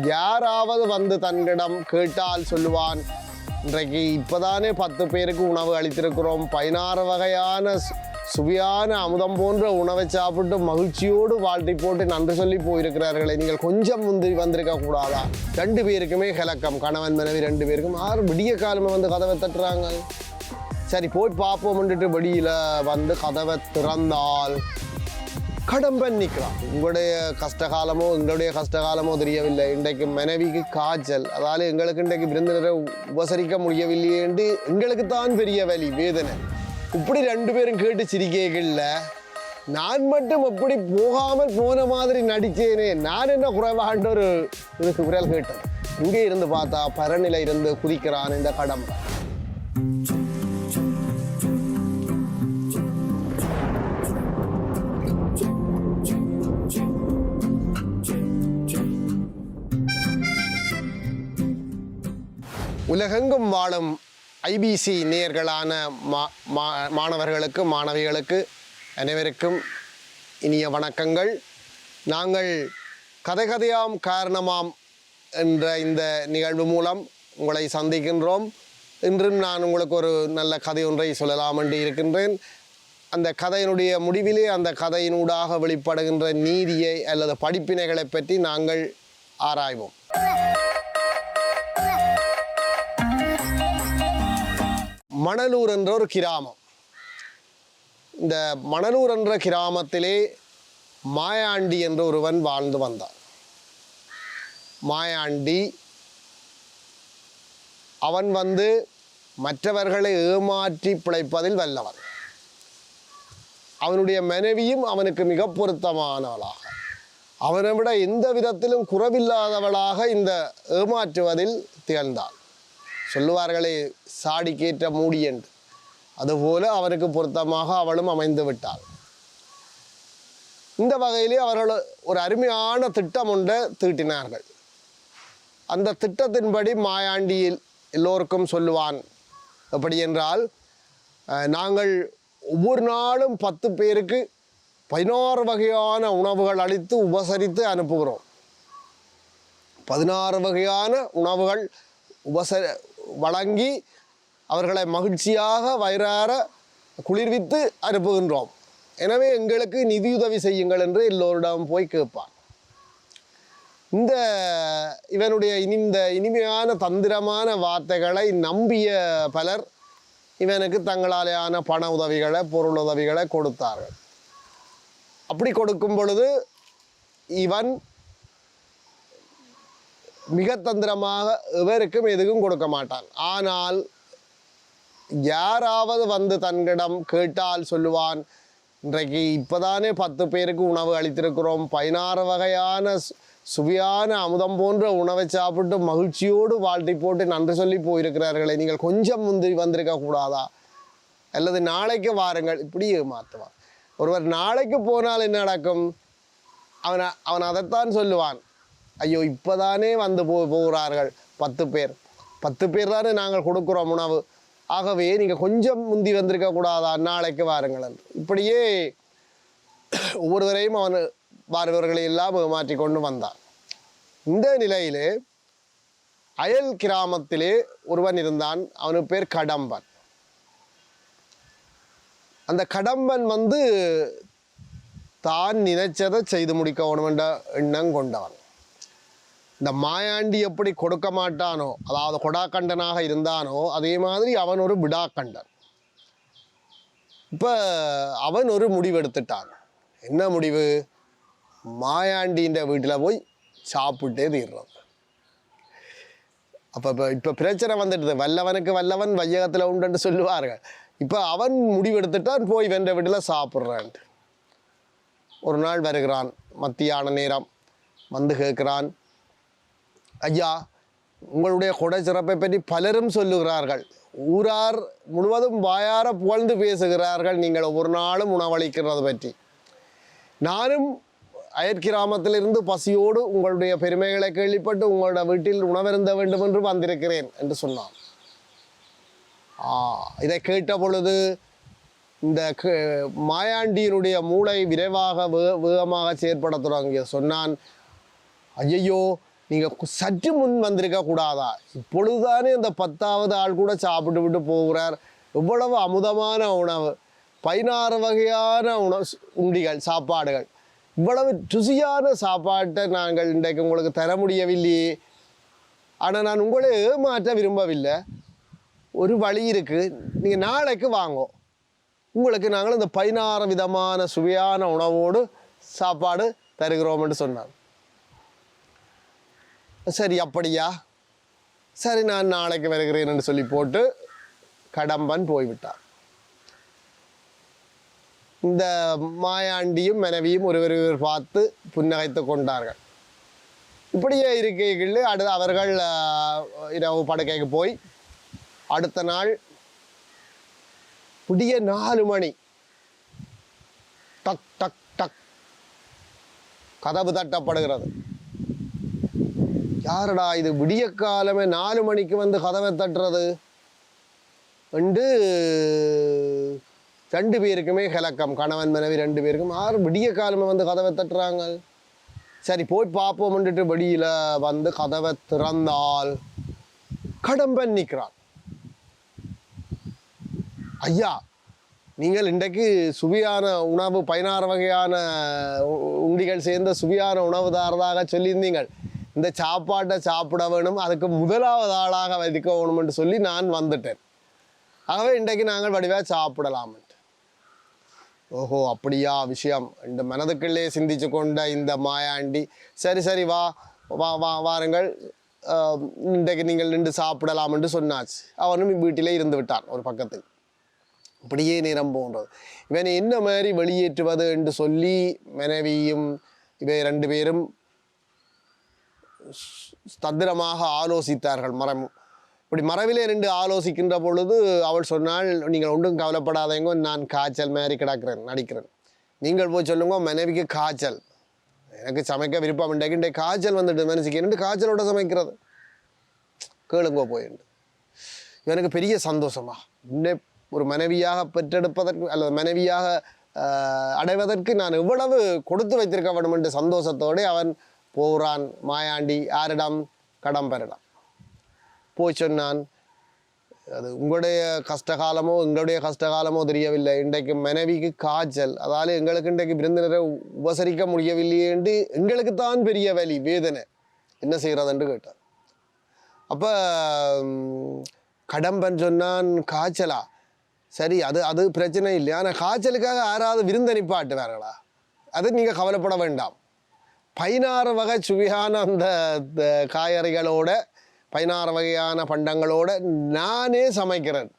யாராவது வந்து தன்னிடம் கேட்டால் சொல்லுவான், இன்றைக்கு இப்போதானே 10 பேருக்கு உணவு அளித்திருக்கிறோம், 16 வகையான சுவையான அமுதம் போன்ற உணவை சாப்பிட்டு மகிழ்ச்சியோடு வாழ்த்தி போட்டு நன்றி சொல்லி போயிருக்கிறார்களே, நீங்கள் கொஞ்சம் முந்தி வந்திருக்க கூடாதா? 2 பேருக்குமே கலக்கம், கணவன் மனைவி 2 பேருக்கும். விடிய காலமே வந்து கதவை தட்டுறாங்க. சரி போய் பார்ப்போம்ன்ட்டு வெளியில் வந்து கதவை திறந்தால் கடம்பன் நிற்கிறான். உங்களுடைய கஷ்டகாலமோ எங்களுடைய கஷ்டகாலமோ தெரியவில்லை, இன்றைக்கு மனைவிக்கு காய்ச்சல், அதாவது எங்களுக்கு இன்றைக்கு விருந்தினரை உபசரிக்க முடியவில்லையே என்று எங்களுக்கு தான் பெரிய வலி வேதனை. இப்படி 2 பேரும் கேட்டு சிரிக்கைகள்ல நான் மட்டும் எப்படி போகாமல் போன மாதிரி நடிச்சேனே, நான் என்ன குறைவாண்ட ஒரு குரல் கேட்டேன். இங்கே இருந்து பார்த்தா பரநிலை இருந்து குதிக்கிறான் இந்த கடம்பன். உலகெங்கும் வாழும் ஐபிசி நேயர்களான மாணவர்களுக்கு மாணவிகளுக்கு அனைவருக்கும் இனிய வணக்கங்கள். நாங்கள் கதை கதையாம் காரணமாம் என்ற இந்த நிகழ்வு மூலம் உங்களை சந்திக்கின்றோம். இன்றும் நான் உங்களுக்கு ஒரு நல்ல கதை ஒன்றை சொல்லலாம் என்று இருக்கின்றேன். அந்த கதையினுடைய முடிவிலே அந்த கதையினூடாக வெளிப்படுகின்ற நீதியை அல்லது படிப்பினைகளை பற்றி நாங்கள் ஆராய்வோம். மணலூர் என்ற ஒரு கிராமம். இந்த மணலூர் என்ற கிராமத்திலே மாயாண்டி என்ற ஒருவன் வாழ்ந்து வந்தார். மாயாண்டி அவன் வந்து மற்றவர்களை ஏமாற்றி பிழைப்பதில் வல்லவன். அவனுடைய மனைவியும் அவனுக்கு மிக பொருத்தமானவளாக, அவனை விட எந்த விதத்திலும் குறைவில்லாதவளாக இந்த ஏமாற்றுவதில் திகழ்ந்தாள். சொல்லுவார்களே சாடிக்கேற்ற மூடி என்று, அதுபோல அவனுக்கு பொருத்தமாக அவளும் அமைந்து விட்டாள். இந்த வகையிலே அவர்கள் ஒரு அருமையான திட்டம் ஒன்றை தீட்டினார்கள். அந்த திட்டத்தின்படி மாயாண்டியில் எல்லோருக்கும் சொல்லுவான். எப்படி என்றால், நாங்கள் ஒவ்வொரு நாளும் 10 பேருக்கு 16 வகையான உணவுகள் அளித்து உபசரித்து அனுப்புகிறோம். 16 வகையான உணவுகள் வழங்கி அவர்களை மகிழ்ச்சியாக வயிறார குளிர்வித்து அனுப்புகின்றோம். எனவே எங்களுக்கு நிதியுதவி செய்யுங்கள் என்று எல்லோரிடம் போய் கேட்பான். இவனுடைய இனிமையான தந்திரமான வார்த்தைகளை நம்பிய பலர் இவனுக்கு தங்களாலேயான பண உதவிகளை பொருள் உதவிகளை கொடுத்தார்கள். அப்படி கொடுக்கும் பொழுது இவன் மிக தந்திரமாக எவருக்கும் எதுவும் கொடுக்க மாட்டான். ஆனால் யாராவது வந்து தன்னிடம் கேட்டால் சொல்லுவான், இன்றைக்கு இப்போதானே 10 பேருக்கு உணவு அளித்திருக்கிறோம், 16 வகையான சுவையான அமுதம் போன்ற உணவை சாப்பிட்டு மகிழ்ச்சியோடு வாழ்த்தி போட்டு நன்றி சொல்லி போயிருக்கிறார்களே, நீங்கள் கொஞ்சம் முந்தி வந்திருக்க கூடாதா? அல்லது நாளைக்கு வாருங்கள். இப்படி ஏமாற்றுவான். ஒருவர் நாளைக்கு போனால் என்ன நடக்கும்? அவன் அதைத்தான் சொல்லுவான். ஐயோ இப்போதானே வந்து போகிறார்கள் 10 பேர், 10 பேர் தானே நாங்கள் கொடுக்குறோம் உணவு, ஆகவே நீங்கள் கொஞ்சம் முந்தி வந்திருக்க கூடாதா, நாளைக்கு வாருங்கள் என்று. இப்படியே ஒவ்வொருவரையும் அவன் வருபவர்களை எல்லாம் மாற்றி கொண்டு வந்தான். இந்த நிலையிலே அயல் கிராமத்திலே ஒருவன் இருந்தான். அவனுக்கு பேர் கடம்பன். அந்த கடம்பன் வந்து தான் நினைச்சதை செய்து முடிக்க வேணும் என்ற எண்ணம் கொண்டவன். இந்த மாயாண்டி எப்படி கொடுக்க மாட்டானோ, அதாவது கொடாக்கண்டனாக இருந்தானோ, அதே மாதிரி அவன் ஒரு விடாக்கண்டன். இப்போ அவன் ஒரு முடிவு எடுத்துட்டான். என்ன முடிவு? மாயாண்டின்ற வீட்டில் போய் சாப்பிட்டே தீர்றான். இப்போ பிரச்சனை வந்துடுது. வல்லவனுக்கு வல்லவன் வையகத்தில் உண்டுன்னு சொல்லுவார்கள். இப்போ அவன் முடிவெடுத்துட்டான், போய் வென்ற வீட்டில் சாப்பிட்றான். ஒரு நாள் வருகிறான், மத்தியான நேரம் வந்து கேட்குறான், ஐயா உங்களுடைய கொடை சிறப்பை பற்றி பலரும் சொல்லுகிறார்கள், ஊரார் முழுவதும் வாயார புகழ்ந்து பேசுகிறார்கள், நீங்கள் ஒவ்வொரு நாளும் உணவளிக்கிறதை பற்றி. நானும் அயற்கிராமத்திலிருந்து பசியோடு உங்களுடைய பெருமைகளை கேள்விப்பட்டு உங்களோட வீட்டில் உணவருந்த வேண்டும் என்று வந்திருக்கிறேன் என்று சொன்னான். இதை கேட்ட பொழுது இந்த மாயாண்டியினுடைய மூளை விரைவாக வேகமாக செயற்பட தொடங்கிய. சொன்னான், ஐயையோ நீங்கள் சற்று முன் வந்திருக்க கூடாதா? இப்பொழுதுதானே அந்த 10வது ஆள் கூட சாப்பிட்டு விட்டு போகிறார். இவ்வளவு அமுதமான உணவு, 16 வகையான உண்டிகள் சாப்பாடுகள், இவ்வளவு ருசியான சாப்பாட்டை நாங்கள் இன்றைக்கு உங்களுக்கு தர முடியவில்லையே. ஆனால் நான் உங்களை ஏமாற்ற விரும்பவில்லை. ஒரு வழி இருக்குது, நீங்கள் நாளைக்கு வாங்கோ, உங்களுக்கு நாங்கள் இந்த 16 விதமான சுவையான உணவோடு சாப்பாடு தருகிறோம்னு சொன்னார். சரி அப்படியா, சரி நான் நாளைக்கு வருகிறேன் என்று சொல்லி போட்டு கடம்பன் போய்விட்டார். இந்த மாயாண்டியும் மனைவியும் ஒருவர் பார்த்து புன்னகைத்து கொண்டார்கள். இப்படியே இருக்கைகளில் அடுத்து அவர்கள் இரவு படுக்கைக்கு போய் அடுத்த நாள் புதிய 4 மணி டக் டக் டக் கதவு தட்டப்படுகிறது. யாரடா இது, விடிய காலமே 4 மணிக்கு வந்து கதவை தட்டுறது என்று 2 பேருக்குமே கலக்கம். கணவன் மனைவி 2 பேருக்கும் யார் விடிய காலமே வந்து கதவை தட்டுறாங்க. சரி போய் பார்ப்போம்ன்ட்டு வெளியில் வந்து கதவை திறந்தால் கடம்பன் நிற்கிறான். ஐயா, நீங்கள் இன்றைக்கு சுவையான உணவு 16 வகையான உண்டிகள் சேர்ந்த சுவையான உணவு தாரதாக சொல்லியிருந்தீங்கள். இந்த சாப்பாட்டை சாப்பிட வேணும், அதுக்கு முதலாவது ஆளாக வைக்க வேணும்னு சொல்லி நான் வந்துட்டேன். ஆகவே இன்றைக்கு நாங்கள் வடிவாக சாப்பிடலாம். ஓஹோ அப்படியா விஷயம் இந்த மனதுக்குள்ளே சிந்திச்சு கொண்ட இந்த மாயாண்டி, சரி சரி வா வா வா வாருங்கள், இன்றைக்கு நீங்கள் நின்று சாப்பிடலாம் என்று சொன்னாச்சு. அவனும் வீட்டிலே இருந்து விட்டான் ஒரு பக்கத்தில். இப்படியே நேரம் போன்றது. இவனை என்ன மாதிரி வெளியேற்றுவது என்று சொல்லி மனைவியும் இவை 2 பேரும் தந்திரமாக ஆலோசித்தார்கள். இப்படி மரவிலே நின்று ஆலோசிக்கின்ற பொழுது அவள் சொன்னால், நீங்கள் ஒன்றும் கவலைப்படாதீங்க, நான் காய்ச்சல் மாதிரி நடிக்கிறேன். நீங்கள் போய் சொல்லுங்க மனைவிக்கு காய்ச்சல், எனக்கு சமைக்க விருப்பம் இன்றைக்கு காய்ச்சல் வந்துட்டு மனசுக்கு காய்ச்சலோட சமைக்கிறது கேளுங்கோ போயிட்டு. எனக்கு பெரிய சந்தோஷமா இன்னை ஒரு மனைவியாக பெற்றெடுப்பதற்கு அல்லது மனைவியாக அடைவதற்கு நான் எவ்வளவு கொடுத்து வைத்திருக்க வேண்டும் என்ற சந்தோஷத்தோடு அவன் போகிறான். மாயாண்டி யாரிடம்? கடம்பரிடம் போய் சொன்னான். அது உங்களுடைய கஷ்டகாலமோ எங்களுடைய கஷ்டகாலமோ தெரியவில்லை, இன்றைக்கு மனைவிக்கு காய்ச்சல், அதால் எங்களுக்கு இன்றைக்கு விருந்தினரை உபசரிக்க முடியவில்லையே என்று எங்களுக்குத்தான் பெரிய வலி வேதனை, என்ன செய்கிறதுன்னு கேட்டார். அப்போ கடம்பன் சொன்னான், காய்ச்சலா, சரி அது அது பிரச்சனை இல்லை, ஆனால் காய்ச்சலுக்காக யாராவது விருந்தனிப்பாட்டுவார்களா? அது நீங்கள் கவலைப்பட வேண்டாம். 16 வகை சுவையான அந்த காய்கறிகளோட 16 வகையான பண்டங்களோட நானே சமைக்கிறேன்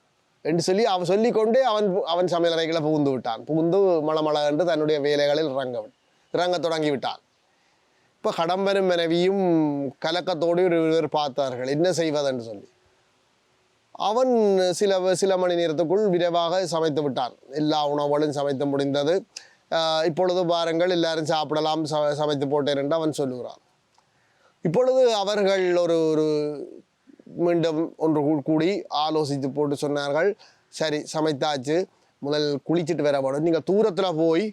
என்று சொல்லி அவன் சொல்லிக்கொண்டே அவன் சமையலறைகளை புகுந்து மளமள என்று தன்னுடைய வேலைகளில் இறங்க தொடங்கி விட்டான். இப்போ கடம்பனும் மனைவியும் கலக்கத்தோடு ஒருவர் பார்த்தார்கள் என்ன செய்வதென்று சொல்லி. அவன் சில மணி நேரத்துக்குள் விரைவாக சமைத்து விட்டான். எல்லா உணவுகளும் சமைத்து முடிந்தது. இப்பொழுது பாருங்கள் எல்லாரும் சாப்பிடலாம், சமைத்து போட்டேன் என்று அவன் சொல்லுகிறான். இப்பொழுது அவர்கள் ஒரு மீண்டும் ஒன்று கூடி ஆலோசித்து போட்டு சொன்னார்கள், சரி சமைத்தாச்சு, முதல் குளிச்சுட்டு வர வேணும், நீங்கள் தூரத்தில் போய்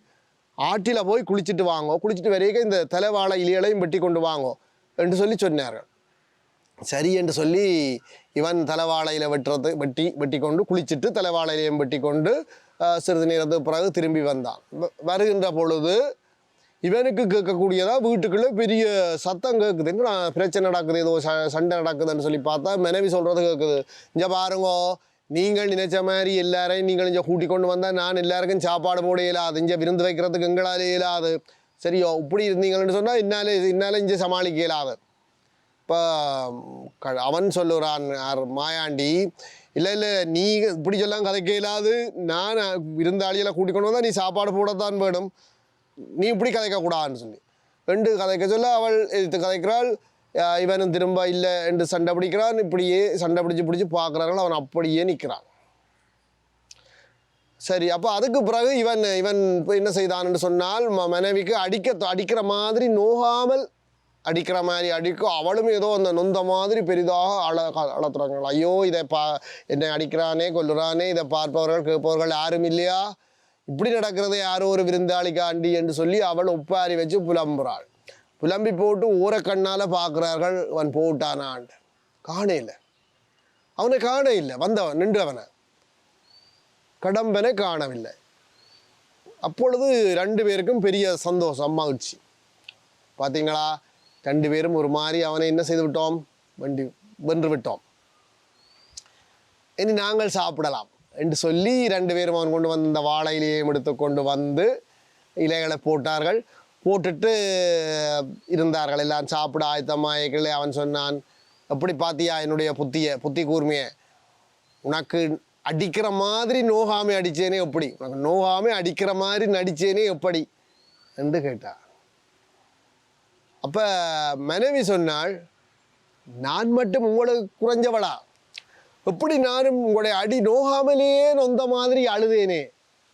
ஆற்றில் போய் குளிச்சுட்டு வாங்கோ, குளிச்சுட்டு வரைக்கும் இந்த தலைவாழை இலைகளையும் வெட்டி கொண்டு வாங்கோ என்று சொன்னார்கள். சரி என்று சொல்லி இவன் தலைவாழையில் வெட்டி கொண்டு குளிச்சுட்டு தலைவாழையிலையும் வெட்டி கொண்டு சிறிது நேரத்துக்கு பிறகு திரும்பி வந்தான். வருகின்ற பொழுது இவனுக்கு கேட்கக்கூடியதா வீட்டுக்குள்ளே பெரிய சத்தம் கேட்குது. என்ன பிரச்சனை நடக்குது, ஏதோ சண்டை நடக்குதுன்னு சொல்லி பார்த்தா மனைவி சொல்கிறது கேட்குது. இங்கே பாருங்கோ, நீங்கள் நினைச்ச மாதிரி எல்லாரையும் நீங்கள் இங்கே கூட்டி கொண்டு வந்தால் நான் எல்லாருக்கும் சாப்பாடு போட இயலாது, இங்கே விருந்து வைக்கிறதுக்கு எங்களால் இயலாது, சரியோ இப்படி இருந்தீங்கன்னு சொன்னால் இன்னாலே இங்கே சமாளிக்க இயலாது. இப்போ அவன் சொல்லுறான் மாயாண்டி, இல்லை நீ இப்படி சொல்லாம் கதைக்க இயலாது, நான் விருந்தாளியெல்லாம் கூட்டி கொண்டு வந்தால் நீ சாப்பாடு போடத்தான் வேணும், நீ இப்படி கதைக்கக்கூடாதுன்னு சொல்லி 2 கதைக்க சொல்ல அவள் எதிர்த்து கதைக்கிறாள். இவனும் திரும்ப இல்லை என்று சண்டை பிடிக்கிறான். இப்படியே சண்டை பிடிச்சி பார்க்குறார்கள். அவன் அப்படியே நிற்கிறான். சரி, அப்போ அதுக்கு பிறகு இவன் என்ன செய்தான்னு சொன்னால், மனைவிக்கு அடிக்கிற மாதிரி நோகாமல் அடிக்கிற மாதிரி அடிக்கும். அவளும் ஏதோ அந்த நொந்த மாதிரி பெரிதாக அழத்துறாங்க. ஐயோ இதை என்னை அடிக்கிறானே கொல்லுறானே, இதை பார்ப்பவர்கள் கேட்பவர்கள் யாரும் இல்லையா, இப்படி நடக்கிறத யாரோ ஒரு விருந்தாளிக்காண்டி என்று சொல்லி அவள் ஒப்பாரி வச்சு புலம்புறாள். புலம்பி போட்டு ஊரக்கண்ணால் பார்க்குறார்கள் அவன் போட்டானான். காண இல்லை, அவனை காண இல்லை, வந்தவன் நின்றவனை கடம்பனை காணவில்லை. அப்பொழுது 2 பேருக்கும் பெரிய சந்தோஷம், மகிழ்ச்சி. பார்த்தீங்களா, 2 பேரும் ஒரு மாதிரி அவனை என்ன செய்து விட்டோம், வென்று விட்டோம், இனி நாங்கள் சாப்பிடலாம் என்று சொல்லி 2 பேரும் அவன் கொண்டு வந்து இந்த வாழை இலையையும் எடுத்து கொண்டு வந்து இலைகளை போட்டார்கள். போட்டுட்டு இருந்தார்கள், எல்லாம் சாப்பிட ஆயத்தமாயிகளே. அவன் சொன்னான், எப்படி பார்த்தியா என்னுடைய புத்தி கூர்மையை, உனக்கு அடிக்கிற மாதிரி நோகாமை அடித்தேனே எப்படி, உனக்கு நோகாமை அடிக்கிற மாதிரி நடித்தேனே எப்படி என்று கேட்டார். அப்போ மனைவி சொன்னாள், நான் மட்டும் உங்களுக்கு குறைஞ்சவளா, எப்படி நானும் உங்களுடைய அடி நோகாமலேயே நொந்த மாதிரி அழுதேனே,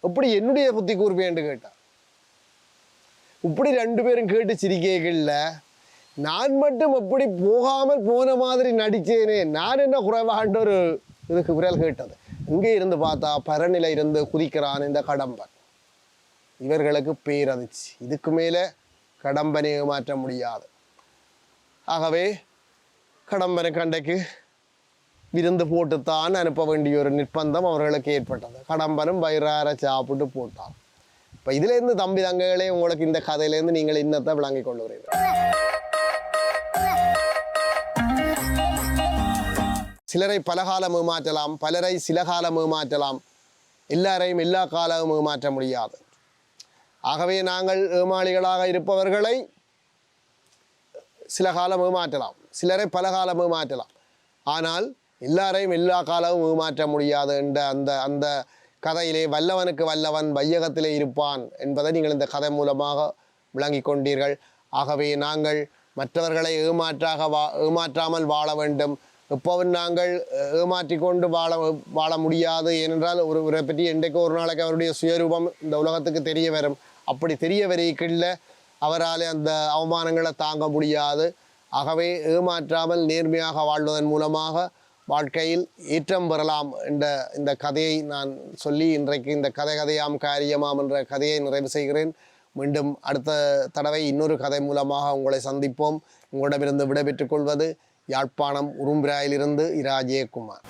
எப்படி என்னுடைய புத்தி கூர்மை என்று கேட்டார். இப்படி 2 பேரும் கேட்டு சிரிக்கைகள்ல நான் மட்டும் எப்படி போகாமல் போன மாதிரி நடித்தேனே, நான் என்ன குறைவான்ற ஒரு இதுக்கு குரல் கேட்டது. இங்கே இருந்து பார்த்தா பரநிலை இருந்து குதிக்கிறான் இந்த கடம்பன். இவர்களுக்கு பேரதிச்சு, இதுக்கு மேலே கடம்பனை மாற்ற முடியாது. ஆகவே கடம்பனுக்கு அன்றைக்கு விருந்து போட்டுத்தான் அனுப்ப வேண்டிய ஒரு நிர்பந்தம் அவர்களுக்கு ஏற்பட்டது. கடம்பனும் வயிறார சாப்பிட்டு போட்டான். இப்போ இதுலேருந்து தம்பி தங்கைகளே, உங்களுக்கு இந்த கதையிலேருந்து நீங்கள் இன்னத்தை விளங்கி கொண்டு வரீர்கள். சிலரை பலகாலம் ஏமாற்றலாம், பலரை சில காலம் ஏமாற்றலாம், எல்லாரையும் எல்லா காலமும் ஏமாற்ற முடியாது. ஆகவே நாங்கள் ஏமாளிகளாக இருப்பவர்களை சில காலம் ஏமாற்றலாம், சிலரை பலகாலம் ஏமாற்றலாம், ஆனால் எல்லாரையும் எல்லா காலமும் ஏமாற்ற முடியாது என்ற அந்த கதையிலே வல்லவனுக்கு வல்லவன் வையகத்திலே இருப்பான் என்பதை நீங்கள் இந்த கதை மூலமாக விளங்கி கொண்டீர்கள். ஆகவே நாங்கள் மற்றவர்களை ஏமாற்றாமல் வாழ வேண்டும். எப்போவும் நாங்கள் ஏமாற்றி கொண்டு வாழ முடியாது. ஏனென்றால் ஒருவரை பற்றி என்றைக்கு ஒரு நாளைக்கு அவருடைய சுயரூபம் இந்த உலகத்துக்கு தெரிய வரும். அப்படி தெரிய வரைக்குள்ள அவரால் அந்த அவமானங்களை தாங்க முடியாது. ஆகவே ஏமாற்றாமல் நேர்மையாக வாழ்வதன் மூலமாக வாழ்க்கையில் ஏற்றம் பெறலாம் என்ற இந்த கதையை நான் சொல்லி இன்றைக்கு இந்த கதையாம் காரியமாம் என்ற கதையை நிறைவு செய்கிறேன். மீண்டும் அடுத்த தடவை இன்னொரு கதை மூலமாக உங்களை சந்திப்போம். உங்களிடமிருந்து விடைபெற்றுக் கொள்வது யாழ்ப்பாணம் உரும்பிராயிலிருந்து இரா ஜெயக்குமார்.